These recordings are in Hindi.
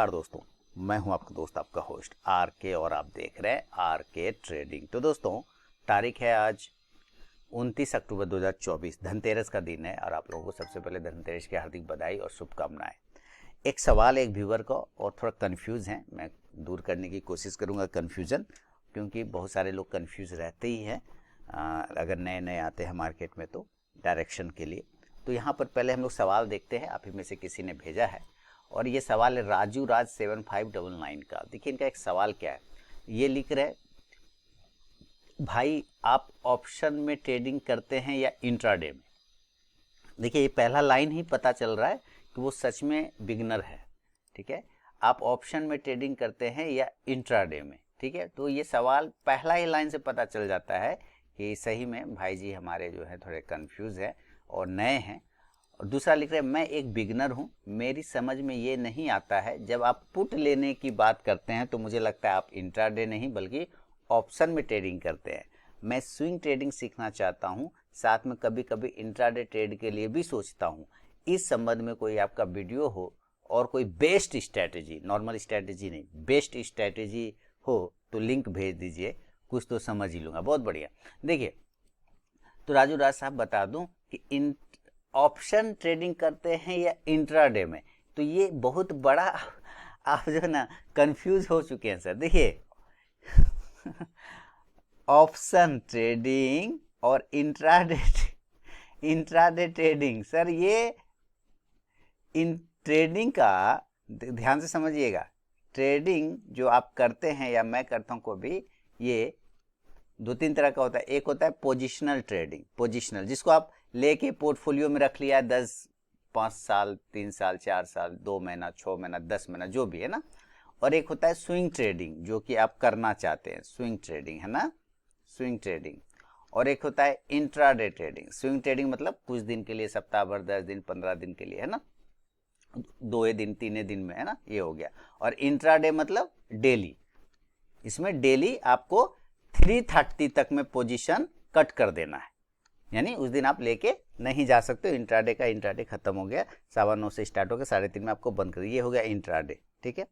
नमस्कार दोस्तों, मैं हूं आपका दोस्त आपका होस्ट आर के और आप देख रहे हैं आर के ट्रेडिंग। तो दोस्तों तारीख है आज 29 अक्टूबर 2024, धनतेरस का दिन है और आप लोगों को सबसे पहले धनतेरस की हार्दिक बधाई और शुभकामनाएं। एक सवाल एक व्यूअर को और थोड़ा कंफ्यूज हैं, मैं दूर करने की कोशिश करूंगा कन्फ्यूज़न, क्योंकि बहुत सारे लोग कंफ्यूज रहते ही हैं अगर नए नए आते हैं मार्केट में तो डायरेक्शन के लिए। तो यहाँ पर पहले हम लोग सवाल देखते हैं, आप ही में से किसी ने भेजा है और ये सवाल है राजू राज 7599 का। देखिए इनका एक सवाल क्या है, ये लिख रहे भाई आप ऑप्शन में ट्रेडिंग करते हैं या इंट्राडे में। देखिए ये पहला लाइन ही पता चल रहा है कि वो सच में बिगनर है। ठीक है, आप ऑप्शन में ट्रेडिंग करते हैं या इंट्राडे में। ठीक है, तो ये सवाल पहला ही लाइन से पता चल जाता है कि सही में भाई जी हमारे जो है थोड़े कंफ्यूज है और नए हैं। और दूसरा लिख रहे हैं मैं एक बिगनर हूं, मेरी समझ में ये नहीं आता है, जब आप पुट लेने की बात करते हैं तो मुझे लगता है आप इंट्राडे नहीं बल्कि ऑप्शन में ट्रेडिंग करते हैं। मैं स्विंग ट्रेडिंग सीखना चाहता हूं, साथ में कभी कभी इंट्राडे ट्रेड के लिए भी सोचता हूं। इस संबंध में कोई आपका वीडियो हो और कोई बेस्ट स्ट्रैटेजी, नॉर्मल स्ट्रैटेजी नहीं, बेस्ट स्ट्रैटेजी हो तो लिंक भेज दीजिए, कुछ तो समझ ही लूँगा। बहुत बढ़िया। देखिए तो राजू राज साहब बता दूं कि ऑप्शन ट्रेडिंग करते हैं या इंट्राडे में, तो ये बहुत बड़ा आप जो है ना कंफ्यूज हो चुके हैं सर। देखिए ऑप्शन ट्रेडिंग और इंट्राडे ट्रेडिंग, सर ये इन ट्रेडिंग का ध्यान से समझिएगा। ट्रेडिंग जो आप करते हैं या मैं करता हूं को भी, ये दो तीन तरह का होता है। एक होता है पोजिशनल ट्रेडिंग, पोजिशनल जिसको आप लेके पोर्टफोलियो में रख लिया 5 साल 3 साल 4 साल 2 महीना 6 महीना 10 महीना जो भी है ना। और एक होता है स्विंग ट्रेडिंग जो कि आप करना चाहते हैं, स्विंग ट्रेडिंग है ना, स्विंग ट्रेडिंग। और एक होता है इंट्राडे ट्रेडिंग। स्विंग ट्रेडिंग मतलब कुछ दिन के लिए, सप्ताह भर 10 दिन 15 दिन के लिए है ना, 2 दिन 3 दिन में है ना, ये हो गया। और इंट्राडे मतलब डेली, इसमें डेली आपको 330 तक में पोजीशन कट कर देना है, यानी उस दिन आप लेके नहीं जा सकते हो। इंट्राडे का इंट्राडे खत्म हो गया, 9:15 से स्टार्ट हो गया, 3:30 में आपको बंद कर, ये हो गया इंट्राडे। ठीक है,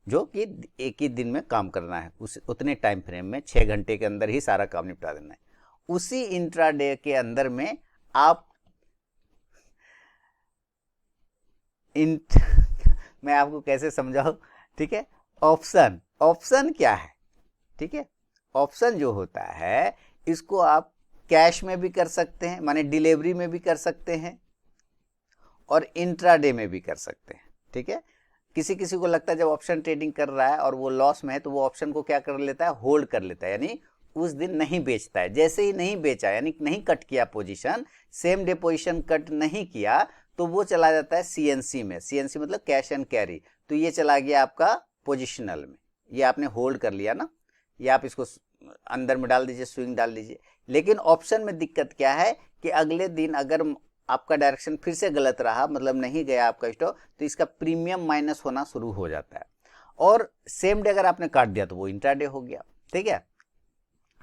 जो कि एक ही दिन में काम करना है, उस उतने टाइम फ्रेम में 6 घंटे के अंदर ही सारा काम निपटा देना है। उसी इंट्राडे के अंदर में आप मैं आपको कैसे समझाऊं। ठीक है, ऑप्शन क्या है। ठीक है, ऑप्शन जो होता है इसको आप कैश में भी कर सकते हैं, माने डिलीवरी में भी कर सकते हैं और इंट्राडे में भी कर सकते हैं। ठीक है, किसी किसी को लगता है जब ऑप्शन ट्रेडिंग कर रहा है और वो लॉस में है तो वो ऑप्शन को क्या कर लेता है, होल्ड कर लेता है, यानी उस दिन नहीं बेचता है। जैसे ही नहीं बेचा यानी नहीं कट किया position, same day position cut नहीं किया, तो वो चला जाता है सीएनसी में। सीएनसी मतलब कैश एंड कैरी, तो ये चला गया आपका पोजिशनल में, ये आपने होल्ड कर लिया ना, ये आप इसको अंदर में डाल दीजिए, स्विंग डाल दीजिए। लेकिन ऑप्शन में दिक्कत क्या है कि अगले दिन अगर आपका डायरेक्शन फिर से गलत रहा, मतलब नहीं गया आपका स्टॉक, तो इसका प्रीमियम माइनस होना शुरू हो जाता है और सेम डे अगर आपने काट दिया तो वो इंट्राडे हो गया। ठीक है,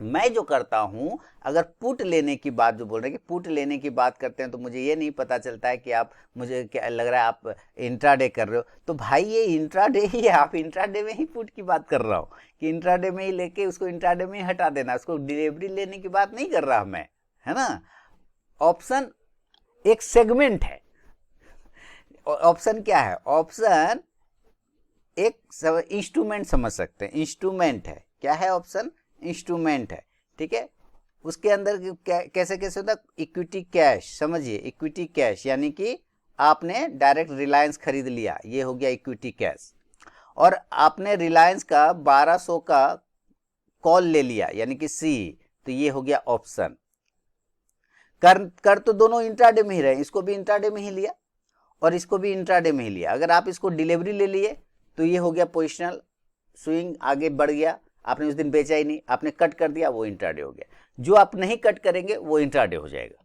मैं जो करता हूं, अगर पुट लेने की बात जो बोल रहे हैं कि पुट लेने की बात करते हैं, तो मुझे ये नहीं पता चलता है कि आप, मुझे क्या लग रहा है आप इंट्राडे कर रहे हो, तो भाई ये इंट्राडे ही है, आप इंट्राडे में ही पुट की बात कर रहा हूँ कि इंट्राडे में ही लेके उसको इंट्राडे में ही हटा देना, उसको डिलीवरी लेने की बात नहीं कर रहा मैं, है ना। ऑप्शन एक सेगमेंट है। ऑप्शन क्या है, ऑप्शन एक इंस्ट्रूमेंट समझ सकते हैं, इंस्ट्रूमेंट है। क्या है ऑप्शन, इंस्ट्रूमेंट है। ठीक है, उसके अंदर कैसे कैसे होता है, इक्विटी कैश, समझिए इक्विटी कैश, यानी कि आपने डायरेक्ट रिलायंस खरीद लिया, ये हो गया इक्विटी कैश। और आपने रिलायंस का 1200 का कॉल ले लिया यानी कि सी, तो ये हो गया ऑप्शन। कर तो दोनों इंट्राडे में ही रहे, इसको भी इंट्राडे में ही लिया और इसको भी इंट्राडे में ही लिया। अगर आप इसको डिलीवरी ले लिए तो ये हो गया पोजिशनल, स्विंग आगे बढ़ गया, आपने उस दिन बेचा ही नहीं, आपने कट कर दिया, वो इंट्राडे हो गया। जो आप नहीं कट करेंगे वो इंट्राडे हो जाएगा,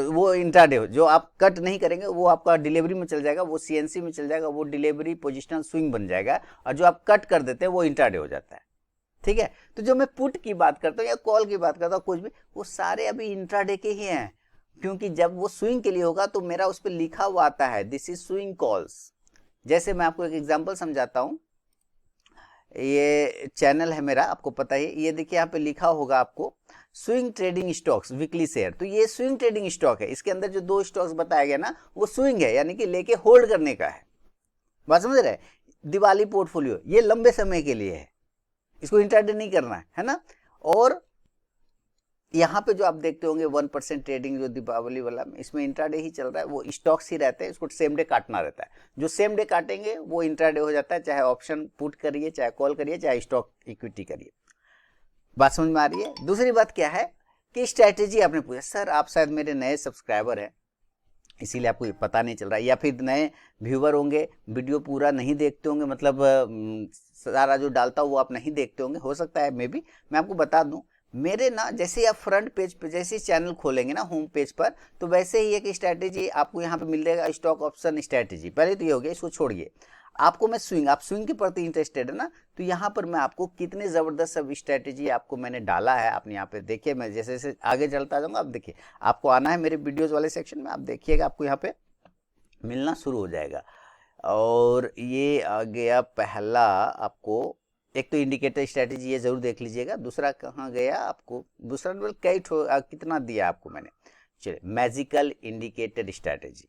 वो इंट्राडे हो, जो आप कट नहीं करेंगे वो आपका डिलीवरी में चल जाएगा, वो सीएनसी में चल जाएगा, वो डिलीवरी पोजिशनल स्विंग बन जाएगा, और जो आप कट कर देते हैं वो इंट्राडे हो जाता है। ठीक है, तो जो मैं पुट की बात करता हूँ या कॉल की बात करता हूँ, कुछ भी, वो सारे अभी इंट्राडे के ही हैं, क्योंकि जब वो स्विंग के लिए होगा तो मेरा उस पर लिखा हुआ आता है दिस इज स्विंग कॉल्स, जैसे मैं आपको एक एग्जांपल समझाता हूँ, ये चैनल है मेरा, आपको पता है, ये देखिए यहाँ पे लिखा होगा आपको swing trading stocks weekly share. तो ये स्विंग ट्रेडिंग स्टॉक है, इसके अंदर जो 2 स्टॉक्स बताया गया ना वो स्विंग है, यानी कि लेके होल्ड करने का है। बात समझ रहे हैं? दिवाली पोर्टफोलियो ये लंबे समय के लिए है, इसको इंट्राडे नहीं करना है ना। और यहाँ पे जो आप देखते होंगे 1% ट्रेडिंग जो दीपावली वाला, इसमें इंट्राडे ही चल रहा है, वो स्टॉक्स ही रहते हैं, इसको सेम डे काटना रहता है। जो सेम डे काटेंगे वो इंट्राडे हो जाता है, चाहे ऑप्शन पुट करिए, चाहे कॉल करिए, चाहे स्टॉक इक्विटी करिए। बात समझ में आ रही है? दूसरी बात क्या है कि स्ट्रैटेजी आपने पूछा, सर आप शायद मेरे नए सब्सक्राइबर हैं इसीलिए आपको पता नहीं चल रहा है, या फिर नए व्यूवर होंगे, वीडियो पूरा नहीं देखते होंगे, मतलब सारा जो डालता हूँ वो आप नहीं देखते होंगे, हो सकता है मे बी। मैं आपको बता दूं, मेरे ना जैसे ही आप फ्रंट पेज पे जैसे ही चैनल खोलेंगे ना होम पेज पर, तो वैसे ही एक स्ट्रैटेजी आपको यहाँ पे मिल जाएगा, स्टॉक ऑप्शन स्ट्रैटेजी। पहले तो ये हो गया, इसको छोड़िए। आपको मैं स्विंग, आप स्विंग के प्रति इंटरेस्टेड है ना, तो यहाँ पर मैं आपको कितने जबरदस्त सब स्ट्रैटेजी आपको मैंने डाला है। आप यहाँ पे देखिए, मैं जैसे जैसे आगे चलता जाऊंगा, आप देखिए, आपको आना है मेरे वीडियोस वाले सेक्शन में, आप देखिएगा आपको यहाँ पे मिलना शुरू हो जाएगा। और ये आ गया पहला, आपको एक तो इंडिकेटर स्ट्रैटेजी, ये जरूर देख लीजिएगा। दूसरा कहाँ गया आपको, दूसरा कई कितना दिया आपको मैंने, चलिए magical indicator strategy,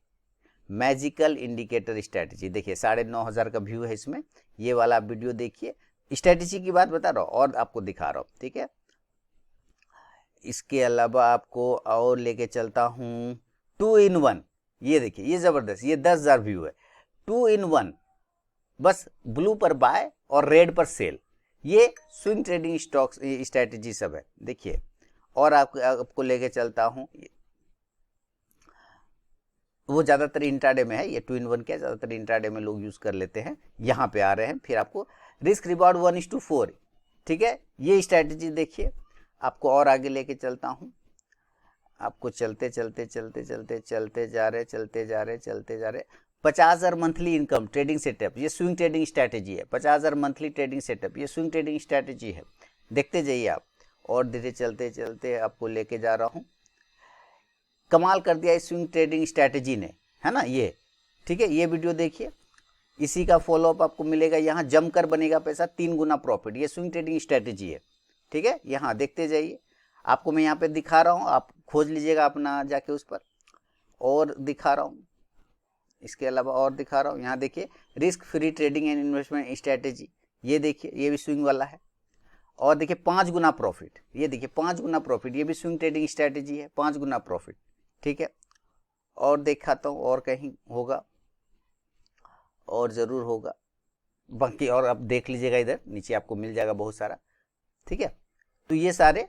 magical indicator strategy देखिए 9,500 का व्यू है इसमें। ये वाला वीडियो देखिए, स्ट्रैटेजी की बात बता रहा हूँ और आपको दिखा रहा हूँ, ठीक है। इसके अलावा आपको और लेके चलता हूँ 2 in 1, ये देखिए, ये जबरदस्त, ये 10,000 व्यू है। 2 in 1, बस ब्लू पर बाय और रेड पर सेल, ये स्विंग ट्रेडिंग स्टॉक्स स्ट्रैटेजी सब है, देखिए। और आपको लेके चलता हूँ, वो ज़्यादातर इंट्राडे में है, ये 2 in 1 क्या, ज़्यादातर इंट्राडे में लोग यूज़ कर लेते हैं। यहाँ पे आ रहे हैं, फिर आपको रिस्क रिवॉर्ड 1:4, ठीक है, ये स्ट्रैटेजी देखिए। आपको और आगे लेके चलता हूँ, आपको चलते चलते चलते चलते चलते जा रहे 50,000 मंथली इनकम ट्रेडिंग सेटअप, ये स्विंग ट्रेडिंग स्ट्रैटेजी है। 50,000 मंथली ट्रेडिंग सेटअप, ये स्विंग ट्रेडिंग स्ट्रैटेजी है, देखते जाइए आप। और धीरे चलते चलते आपको लेके जा रहा हूँ, कमाल कर दिया इस स्विंग ट्रेडिंग स्ट्रैटेजी ने, है ना, ये ठीक है। ये वीडियो देखिए, इसी का फॉलोअप आपको मिलेगा। यहाँ जमकर बनेगा पैसा, 3 गुना प्रॉफिट, ये स्विंग ट्रेडिंग स्ट्रैटेजी है, ठीक है। यहाँ देखते जाइए, आपको मैं यहाँ पे दिखा रहा हूँ, आप खोज लीजिएगा अपना जाके उस पर, और दिखा रहा हूँ। इसके अलावा और दिखा रहा हूँ, यहाँ देखिए risk free trading and investment strategy, ये देखिए, ये भी स्विंग वाला है। और देखिए 5 गुना प्रॉफिट, ये देखिए 5 गुना प्रॉफिट, ये भी स्विंग ट्रेडिंग स्ट्रैटेजी है, 5 गुना प्रॉफिट, ठीक है। और दिखाता हूँ, और कहीं होगा, और ज़रूर होगा बाकी, और आप देख लीजिएगा, इधर नीचे आपको मिल जाएगा बहुत सारा, ठीक है। तो ये सारे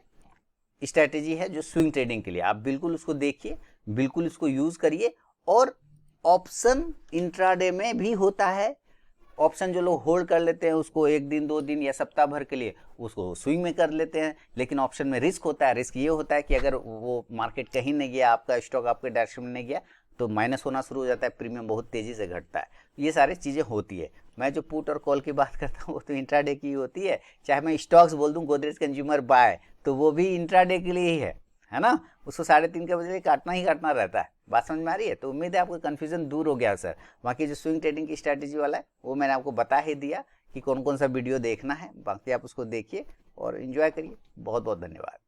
स्ट्रैटेजी है जो स्विंग ट्रेडिंग के लिए, आप बिल्कुल उसको देखिए, बिल्कुल इसको यूज़ करिए। और ऑप्शन इंट्राडे में भी होता है, ऑप्शन जो लोग होल्ड कर लेते हैं उसको 1 दिन 2 दिन या सप्ताह भर के लिए उसको स्विंग में कर लेते हैं, लेकिन ऑप्शन में रिस्क होता है। रिस्क ये होता है कि अगर वो मार्केट कहीं नहीं गया, आपका स्टॉक आपके डायरेक्शन में नहीं गया, तो माइनस होना शुरू हो जाता है, प्रीमियम बहुत तेज़ी से घटता है। ये सारी चीज़ें होती है। मैं जो पुट और कॉल की बात करता हूँ वो तो इंट्राडे की होती है। चाहे मैं स्टॉक्स बोल दूँ गोदरेज कंज्यूमर बाय, तो वो भी इंट्राडे के लिए ही है ना, उसको 3:30 के बजे काटना ही काटना रहता है। बात समझ में आ रही है? तो उम्मीद है आपको कन्फ्यूजन दूर हो गया सर। बाकी जो स्विंग ट्रेडिंग की स्ट्रैटेजी वाला है वो मैंने आपको बता ही दिया कि कौन कौन सा वीडियो देखना है, बाकी आप उसको देखिए और एंजॉय करिए। बहुत बहुत धन्यवाद।